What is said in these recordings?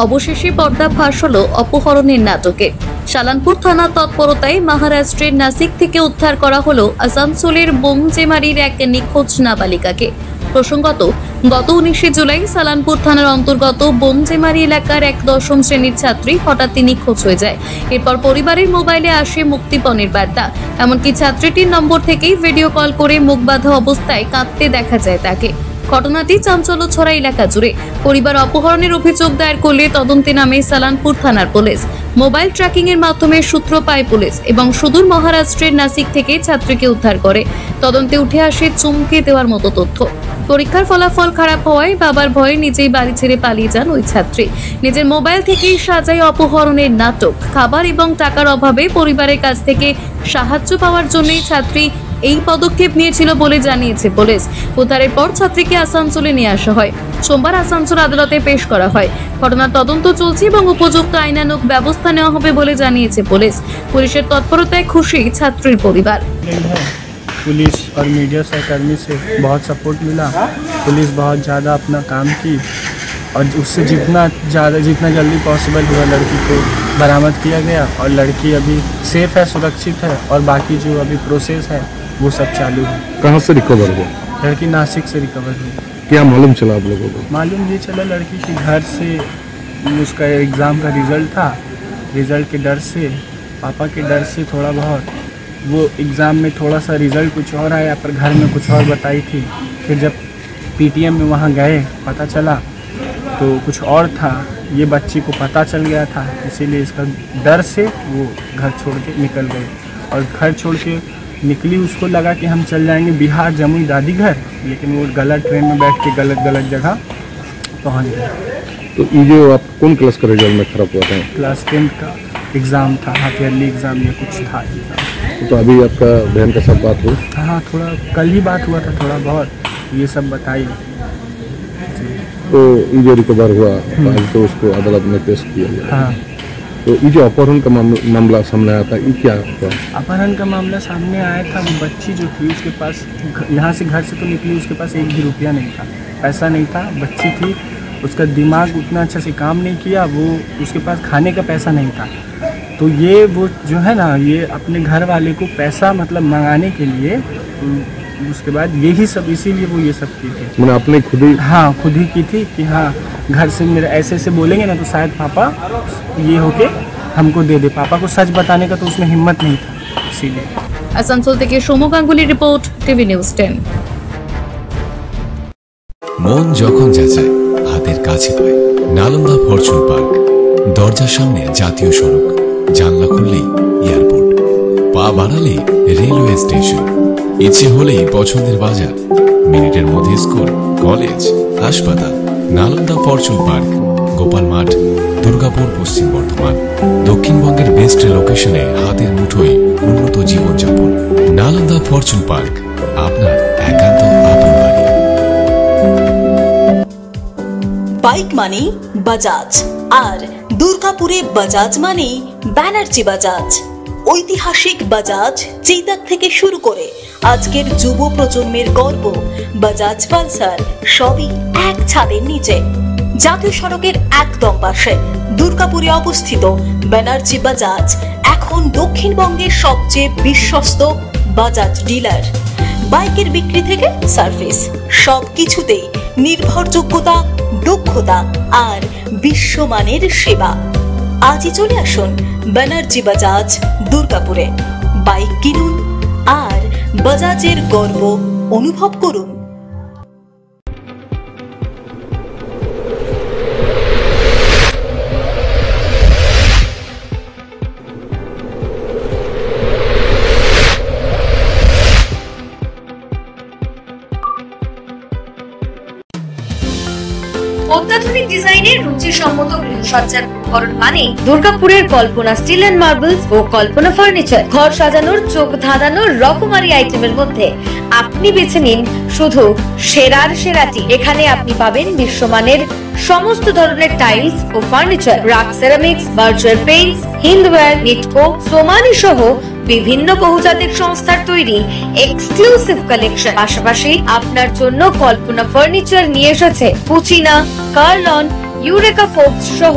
অবশেষে পর্দাফাঁস হলো অপহরণের নাটকে। শালানপুর থানা তৎপরতায় মহারাষ্ট্রের নাসিক থেকে উদ্ধার করা হলো আসানসোলের বোমজেমারির এক নিখোঁজ নাবালিকাকে। প্রসঙ্গত, গত 19 জুলাই সালানপুর থানার অন্তর্গত বোমজেমারি এলাকার এক 10ম শ্রেণীর ছাত্রী হঠাৎ নিখোঁজ হয়ে যায়। এরপর পরিবারের মোবাইলে আসে মুক্তিপণের বার্তা। এমনকি ছাত্রীটির নম্বর থেকেই ভিডিও কল করে মুখ বাঁধা অবস্থায় কাঁদতে দেখা যায় তাকে। ঘটনাটি চাঞ্চল্য ছড়া এলাকা জুড়ে। পরিবার অপহরণের অভিযোগ দায়ের করলে তদন্তে নামে সালানপুর থানার পুলিশ। মোবাইল ট্র্যাকিং এর মাধ্যমে সূত্র পায় পুলিশ এবং সুদূর মহারাষ্ট্রের নাসিক থেকে ছাত্রীকে উদ্ধার করে। তদন্তে উঠে আসে চমকে দেওয়ার মতো তথ্য। পরীক্ষার ফলাফল খারাপ হওয়ায় বাবার ভয়ে নিজেই বাড়ি ছেড়ে পালিয়ে যান ওই ছাত্রী। নিজের মোবাইল থেকেই সাজায় অপহরণের নাটক। খাবার এবং টাকার অভাবে পরিবারের কাছ থেকে সাহায্য পাওয়ার জন্যই ছাত্রী এই পদক্ষেপ নিয়েছিল বলে জানিয়েছে পুলিশ। উদ্ধারের পর ছাত্রীকে আসানসোলে নিয়ে আসা হয়। সোমবার আসানসোল আদালতে পেশ করা হয়। ঘটনার তদন্ত চলছে এবং উপযুক্ত আইনানুগ ব্যবস্থা নেওয়া হবে বলে জানিয়েছে পুলিশ। পুলিশের তৎপরতায় খুশি ছাত্রীর পরিবার। पुलिस और मीडिया सहकर्मी से बहुत सपोर्ट मिला। पुलिस बहुत ज़्यादा अपना काम की और उससे जितना जल्दी पॉसिबल हुआ लड़की को बरामद किया गया और लड़की अभी सेफ है, सुरक्षित है और बाकी जो अभी प्रोसेस है वो सब चालू है। कहाँ से रिकवर हुआ? लड़की नासिक से रिकवर हुई। क्या मालूम चला आप लोगों को? मालूम ये चला लड़की के घर से उसका एग्ज़ाम का रिज़ल्ट था। रिज़ल्ट के डर से, पापा के डर से थोड़ा बहुत वो एग्ज़ाम में थोड़ा सा रिज़ल्ट कुछ और आया पर घर में कुछ और बताई थी। फिर जब पीटीएम में वहाँ गए पता चला तो कुछ और था। ये बच्ची को पता चल गया था, इसीलिए इसका डर से वो घर छोड़ के निकल गई। और घर छोड़ के निकली, उसको लगा कि हम चल जाएंगे बिहार जमुई दादी घर, लेकिन वो गलत ट्रेन में बैठ के गलत जगह पहुँच गया। तो ये जो आप कौन क्लास का रिजल्ट में खराब हुआ था? क्लास 10 का एग्ज़ाम था, हाफ ईयरली एग्ज़ाम में कुछ था। तो अभी आपका बहन का सब बात हुई? हाँ, थोड़ा कल ही बात हुआ था, थोड़ा बहुत ये सब बताई। तो ये जो रिकवर हुआ आज तो उसको अदालत में पेश किया गया। हाँ। तो ये जो अपहरण का मामला सामने आया था, ये क्या हुआ? अपहरण का मामला सामने आया था, वो बच्ची जो थी उसके पास यहाँ से घर से तो निकली, उसके पास एक भी रुपया नहीं था, पैसा नहीं था। बच्ची थी, उसका दिमाग उतना अच्छा से काम नहीं किया, वो उसके पास खाने का पैसा नहीं था। तो ये वो जो है ना, ये अपने घर वाले को पैसा मतलब मंगाने के लिए उसके बाद यही सब, इसीलिए वो ये सब की थी। मैंने अपने खुद ही की थी कि हाँ घर से मेरे ऐसे बोलेंगे ना तो शायद पापा ये होके हमको दे दे। पापा को सच बताने का तो उसमें हिम्मत नहीं था, इसीलिए। আসানসোল থেকে Soumya Ganguly report, TV news 10। মন যখন যাচায় হাতের কাছে পায়, নালন্দা ফরচুন পার্ক। দরজার সামনে জাতীয় সড়ক, জানলা খুললেই এয়ারপোর্ট, পা বাড়ালে রেলওয়ে স্টেশন, ইচ্ছে হলেই পছন্দের বাজার, মিনিটের মধ্যে স্কুল, কলেজ, হাসপাতাল। নালন্দা ফরচুন পার্ক, গোপাল মাঠ, দুর্গাপুর, পশ্চিম বর্ধমান। দক্ষিণবঙ্গের বেস্ট লোকেশনে হাতের মুঠোয় উন্নত জীবনযাপন। নালন্দা ফরচুন পার্ক, আপনার একান্ত আপন বাড়ি। বাইক মানে বাজাজ, আর দুর্গাপুরে বাজাজ মানে ব্যানার্জি বাজাজ। ঐতিহাসিক বাজাজ চেতক থেকে শুরু করে আজকের যুব প্রজন্মের গর্ব বাজাজ পালসার, সবই এক ছাদের নিচে। জাতীয় সড়কের একদম পাশে দুর্গাপুরে অবস্থিত ব্যানার্জি বাজাজ এখন দক্ষিণবঙ্গের সবচেয়ে বিশ্বস্ত বাজাজ ডিলার। বাইকের বিক্রি থেকে সার্ভিস, সবকিছুতেই নির্ভরযোগ্যতা, দক্ষতা আর বিশ্বমানের সেবা। আজই চলে আসুন ব্যানার্জি বাজাজ দুর্গাপুরে। বাইক কিনুন আর বাজাজের গর্ব অনুভব করুন। অত্যাধুনিক ডিজাইনের রুচিসম্মত গৃহসজ্জার উপকরণ মানে দুর্গাপুরের কল্পনা স্টিল এন্ড মার্বেলস ও কল্পনা ফার্নিচার। ঘর সাজানোর, চোখ ধাঁধানোর রকমারি আইটেমের মধ্যে আপনি বেছে নিন শুধু সেরার সেরাটি। এখানে আপনি পাবেন বিশ্বমানের সমস্ত ধরনের টাইলস ও furniture, RAK ceramics, Berger paints, Hindware, Nitco, Somany সহ বিভিন্ন বহুজাতিক সংস্থার তৈরি এক্সক্লুসিভ কালেকশন। পাশাপাশি আপনার জন্য কল্পনা ফার্নিচার নিয়ে এসেছে পুচিনা, কার্লন, ইউরেকা ফোর্বস সহ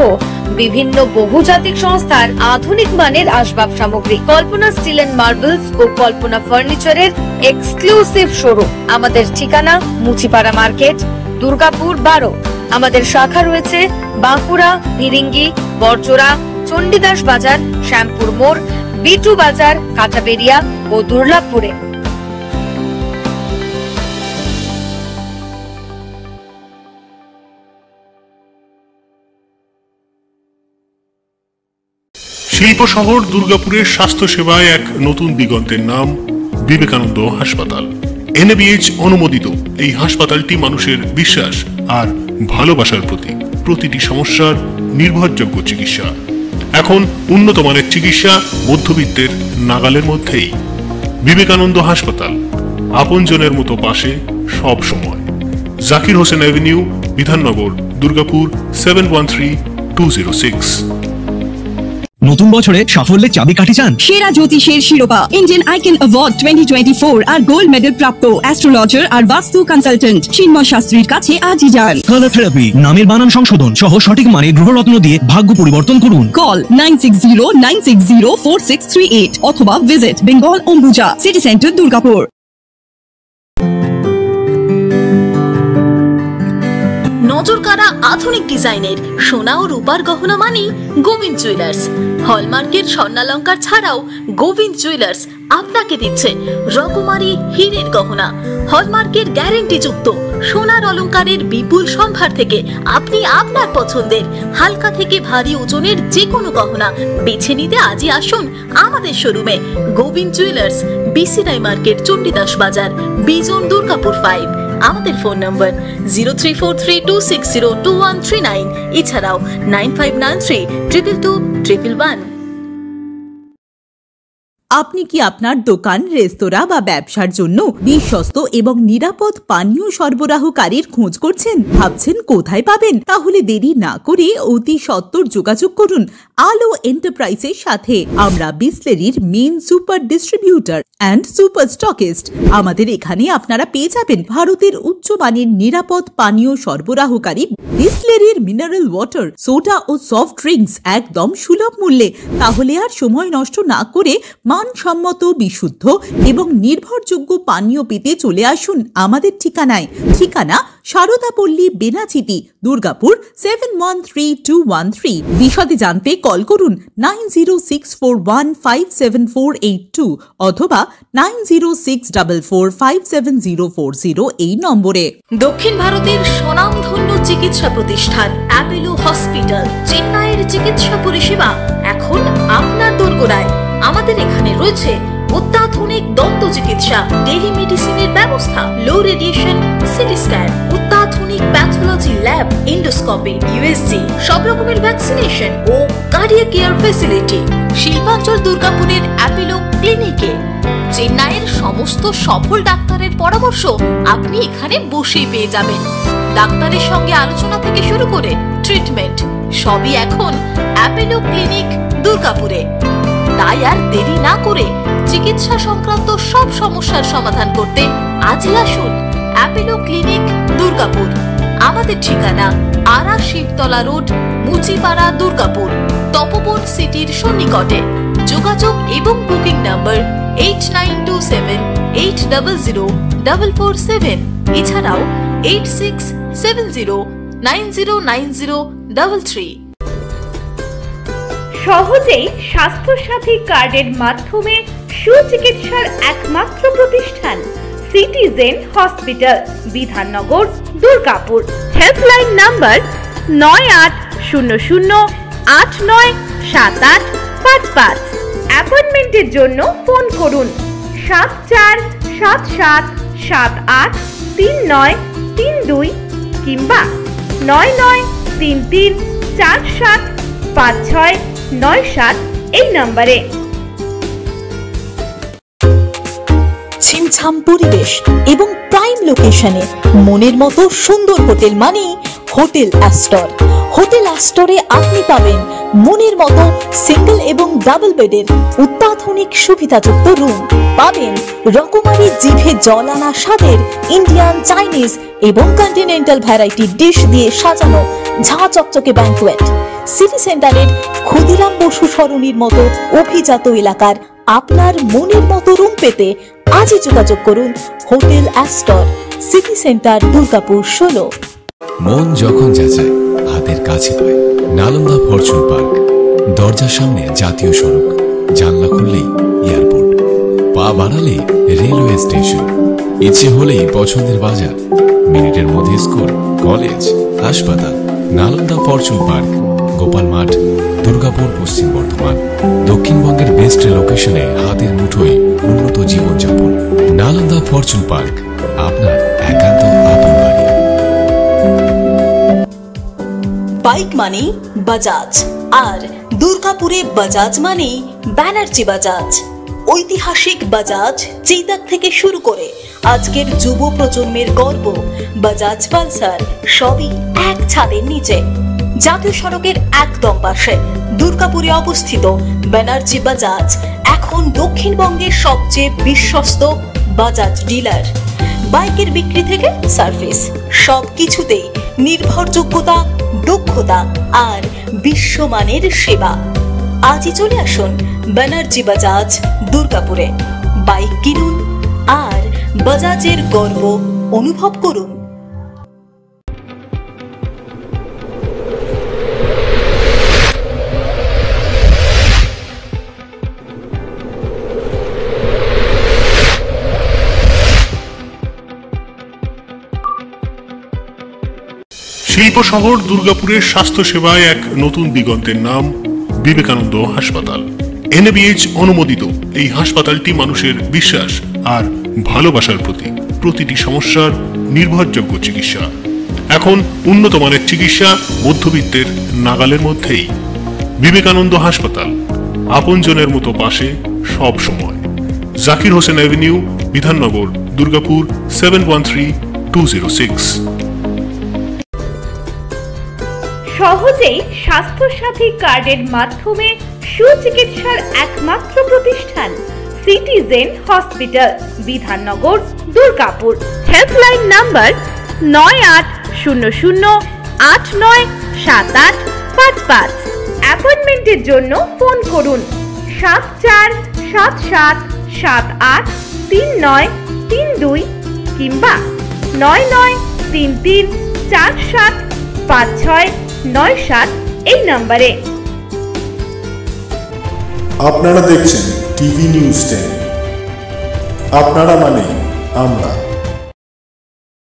বিভিন্ন বহুজাতিক সংস্থার আধুনিক মানের আসবাব সামগ্রী, কল্পনা স্টিল এন্ড মার্বেলস ও কল্পনা ফার্নিচারের এক্সক্লুসিভ শোরুম। আমাদের ঠিকানা মুচিপাড়া মার্কেট, দুর্গাপুর 12। আমাদের শাখা রয়েছে বাঁকুড়া, ফিরিঙ্গি, বড়জোড়া, চণ্ডীদাস বাজার, শ্যামপুর মোড়, বিটু বাজার, কাঁচাবেড়িয়া ও দুর্লাভপুরে। শিল্প শহর দুর্গাপুরের স্বাস্থ্য সেবায় এক নতুন দিগন্তের নাম বিবেকানন্দ হাসপাতাল। NABH অনুমোদিত এই হাসপাতালটি মানুষের বিশ্বাস আর ভালোবাসার প্রতীক। প্রতিটি সমস্যার নির্ভরযোগ্য চিকিৎসা। এখন উন্নত মানের চিকিৎসা মধ্যবিত্তের নাগালের মধ্যেই। বিবেকানন্দ হাসপাতাল, আপনজনের মতো পাশে সব সময়। জাকির হোসেন অ্যাভিনিউ, বিধাননগর, দুর্গাপুর 713206। নতুন বছরে সাফল্যের চাবিকাঠি চান? সেরা জ্যোতিষের শিরোপা, ইন্ডিয়ান আইকন অ্যাওয়ার্ড 2024 আর গোল্ড মেডেল প্রাপ্ত অ্যাস্ট্রোলজার আর বাস্তু কনসালটেন্ট চিন্ময় শাস্ত্রীর কাছে আজই যান। কালার থেরাপি, নামের বানান সংশোধন সহ সঠিক মানের গ্রহরত্ন দিয়ে ভাগ্য পরিবর্তন করুন। কল 9609604638 অথবা visit Bengal Ambuja, city centre, Durgapur. নজর কাড়া আধুনিক ডিজাইনের সোনা ও রূপার গহনা মানে গোবিন্দ জুয়েলার্স। হলমার্কের স্বর্ণালঙ্কার ছাড়াও গোবিন্দ জুয়েলার্স আপনাকে দিচ্ছে রকমারি হীরের গহনা। হলমার্কের গ্যারেন্টি যুক্ত সোনার অলংকারের বিপুল সম্ভার থেকে আপনি আপনার পছন্দের হালকা থেকে ভারী ওজনের যে কোনো গহনা বেছে নিতে আজই আসুন আমাদের শোরুমে। গোবিন্দ জুয়েলার্স, BC রায় মার্কেট, চণ্ডীদাস বাজার, বিজন, দুর্গাপুর 5। আমাদের ফোন নম্বর 034326021139, এছাড়াও 9593222111। আপনি কি আপনার দোকান, রেস্তোরাঁ বা ব্যবসার জন্য বিশ্বস্ত এবং নিরাপদ পানীয় সরবরাহকারীর খোঁজ করছেন? ভাবছেন কোথায় পাবেন? তাহলে দেরি না করে অতি সত্বর যোগাযোগ করুন আলো এন্টারপ্রাইজের সাথে। আমরা বিসলেরির main super distributor and super stockist. আমাদের এখানে আপনারা পেয়ে যাবেন ভারতের উচ্চমানের নিরাপদ পানীয় সরবরাহকারী বিসলেরির মিনারেল ওয়াটার, সোডা ও সফট ড্রিঙ্কস একদম সুলভ মূল্যে। তাহলে আর সময় নষ্ট না করে মানসম্মত, বিশুদ্ধ এবং নির্ভরযোগ্য পানীয় পেতে চলে আসুন আমাদের ঠিকানায়। ঠিকানা সারদাপল্লী, বেনাচিটি, দুর্গাপুর 713213। বিশদে জানতে কল করুন 9064157482 অথবা 9064457040 এই নম্বরে। দক্ষিণ ভারতের স্বনামধন্য চিকিৎসা প্রতিষ্ঠান অ্যাপোলো হসপিটাল, চেন্নাইয়ের চিকিৎসা পরিষেবা এখন আপনার দোরগোড়ায়। আমাদের এখানে রয়েছে অত্যাধুনিক দন্ত চিকিৎসা, টেলিমেডিসিনের ব্যবস্থা, লো রেডিয়েশন সিটি স্ক্যান, অত্যাধুনিক প্যাথোলজি ল্যাব, এন্ডোস্কোপি, USG, সব রকমের ভ্যাকসিনেশন ও কার্ডিয়াক কেয়ার ফ্যাসিলিটি। শিল্পাঞ্চল দুর্গাপুরের অ্যাপোলো ক্লিনিকে চেন্নাইয়ের সমস্ত সফল ডাক্তারের পরামর্শ আপনি এখানে বসেই পেয়ে যাবেন। ডাক্তারের সঙ্গে আলোচনা থেকে শুরু করে ট্রিটমেন্ট সবই এখন অ্যাপোলো ক্লিনিক দুর্গাপুরে। তাই আর দেরি না করে চিকিৎসা সংক্রান্ত সব সমস্যার সমাধান করতে আজই আসুন অ্যাপোলো ক্লিনিক দুর্গাপুর। আমাদের ঠিকানা আরা শিবতলা রোড, মুচিপাড়া, দুর্গাপুর, তপবন সিটির সন্নিকটে। যোগাযোগ এবং বুকিং নাম্বার 8927800447, এছাড়াও 8670909033। সহজেই স্বাস্থ্য সাথী কার্ডের মাধ্যমে সুচিকিৎসার একমাত্র প্রতিষ্ঠান citizen hospital, Bidhannagar, Durgapur. Helpline number 9800897855। অ্যাপয়েন্টমেন্টের জন্য ফোন করুন 7477783932 কিংবা 9933475697 এই নম্বরে। ছিমছাম পরিবেশ এবং প্রাইম লোকেশনে মনের মতো সুন্দর হোটেল মানে হোটেল অ্যাস্টর। হোটেল অ্যাস্টরে আপনি পাবেন মনের মতো সিঙ্গেল এবং ডাবল বেডের অত্যাধুনিক সুবিধাযুক্ত রুম পাবেন রকমারি জিভে জল আনা স্বাদের ইন্ডিয়ান, চাইনিজ এবং কন্টিনেন্টাল ভ্যারাইটি ডিশ দিয়ে সাজানো ঝাঁ চকচকে ব্যাংকুয়েট। সিটি সেন্টারের ক্ষুদিরাম বসু সরণির মতো অভিজাত এলাকার আপনার মনের মতো রুম পেতে আজই যোগাযোগ করুন hotel Astor, city centre, Durgapur 16। মন যখন যাচায় হাতের কাছে পায় নালন্দা ফরচুন পার্ক, দরজার সামনে জাতীয় সড়ক, জানলা খুললেই এয়ারপোর্ট, পা বাড়ালে রেলওয়ে স্টেশন, ইচ্ছে হলেই পছন্দের বাজার, মিনিটের মধ্যে স্কুল, কলেজ, হাসপাতাল। নালন্দা ফরচুন পার্ক, গোপাল মাঠ, দুর্গাপুর, পশ্চিম বর্ধমান। দক্ষিণবঙ্গের বেস্ট লোকেশনে হাতের মুঠোয় উন্নত জীবনযাপন। নালন্দা ফরচুন পার্ক, আপনার একান্ত আপন বাড়ি। বাইক মানে বাজাজ, আর দুর্গাপুরে বাজাজ মানে ব্যানার্জি বাজাজ। ঐতিহাসিক বাজাজ চেতক থেকে শুরু করে আজকের যুব প্রজন্মের গর্ব বাজাজ পালসার, সবই এক ছাদের নিচে। জাতীয় সড়কের একদম পাশে দুর্গাপুরে অবস্থিত ব্যানার্জি বাজাজ এখন দক্ষিণবঙ্গের সবচেয়ে বিশ্বস্ত বাজাজ ডিলার। বাইকের বিক্রি থেকে সার্ভিস, সবকিছুতেই নির্ভরযোগ্যতা, দক্ষতা আর বিশ্বমানের সেবা। আজই চলে আসুন ব্যানার্জি বাজাজ, দুর্গাপুরে। বাইক কিনুন আর বাজাজের গর্ব অনুভব করুন। শিল্প শহর দুর্গাপুরের স্বাস্থ্য সেবায় এক নতুন দিগন্তের নাম বিবেকানন্দ হাসপাতাল। NABH অনুমোদিত এই হাসপাতালটি মানুষের বিশ্বাস আর ভালোবাসার প্রতীক। প্রতিটি সমস্যার নির্ভরযোগ্য চিকিৎসা। এখন উন্নত মানের চিকিৎসা মধ্যবিত্তের নাগালের মধ্যেই। বিবেকানন্দ হাসপাতাল, আপনজনের মতো পাশে সব সময়। জাকির হোসেন অ্যাভিনিউ, বিধাননগর, দুর্গাপুর 713206। সহজেই স্বাস্থ্যসাথী কার্ডের মাধ্যমে সুচিকিৎসার একমাত্র প্রতিষ্ঠান citizen hospital, Bidhannagar, Durgapur. Helpline number 9800897855। অ্যাপয়েন্টমেন্টের জন্য ফোন করুন 7477783932 কিংবা 9933475697 এই নম্বরে। আপনারা দেখছেন টিভি নিউজ 10। আপনারা মানে আমরা।